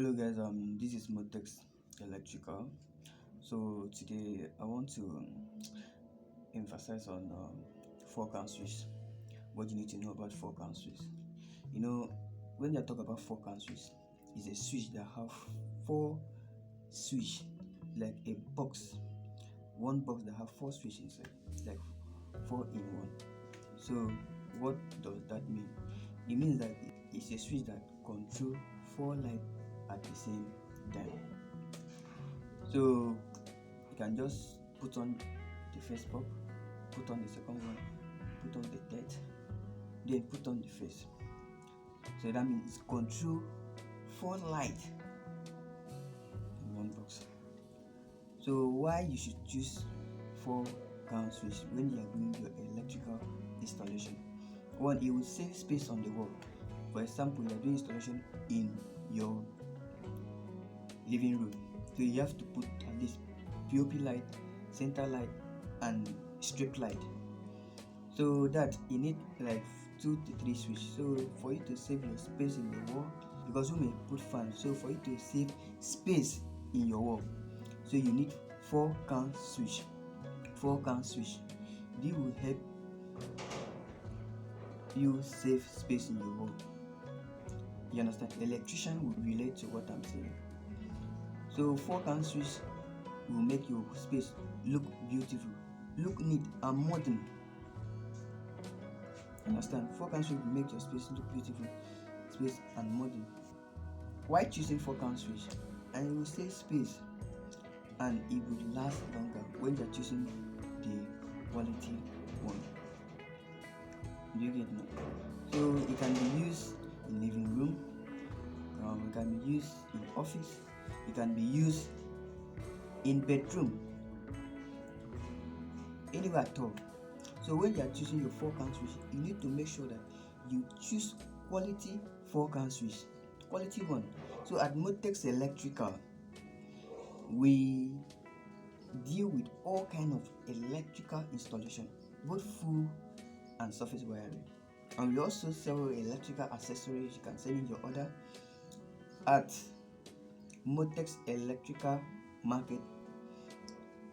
Hello guys, this is Motex Electrical. So today I want to emphasize on four-count switch. What you need to know about four-count switch. You know, when you talk about four-count switch, it's a switch that have four switch, like a box. One box that have four switches inside, like 4-in-1. So what does that mean? It means that it's a switch that control four lights at the same time. So you can just put on the first bulb, put on the second one, put on the third, then put on the first. So that means it control four lights in one box. So why you should choose four-count switch when you are doing your electrical installation? One, it will save space on the wall. For example, you are doing installation in your living room, so you have to put at least POP light, center light, and strip light. So that you need like 2 to 3 switch. So for you to save your space in the wall, because you may put fan, so for you to save space in your wall, so you need four-count switch. Four-count switch. This will help you save space in your wall. You understand? Electrician will relate to what I'm saying. So four-count switch will make your space look beautiful, look neat and modern. Understand? Four-count switch will make your space look beautiful, space and modern. Why choosing four-count switch? And it will save space and it will last longer when you're choosing the quality one. Do you get me? So it can be used in living room, it can be used in office, it can be used in bedroom, anywhere at all. So when you are choosing your four-count switch, you need to make sure that you choose quality four-count switch, quality one. So at Motex Electrical, we deal with all kind of electrical installation, both full and surface wiring, and we also sell electrical accessories. You can send in your order at Motex Electrical Market.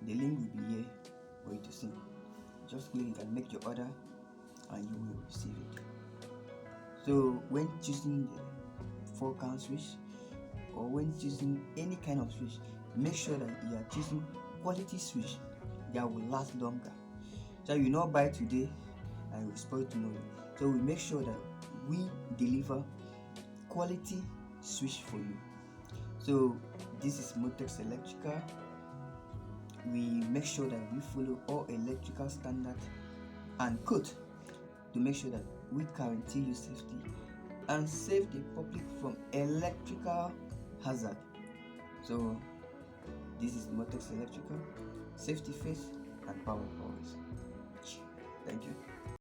The link will be here for you to see. Just click and make your order and you will receive it. So when choosing the four-count switch or when choosing any kind of switch, make sure that you are choosing quality switch that will last longer. So you not buy today and you will spoil tomorrow. So we make sure that we deliver quality switch for you. So this is Motex Electrical. We make sure that we follow all electrical standards and code to make sure that we guarantee you safety and save the public from electrical hazard. So this is Motex Electrical, safety first and power always. Thank you.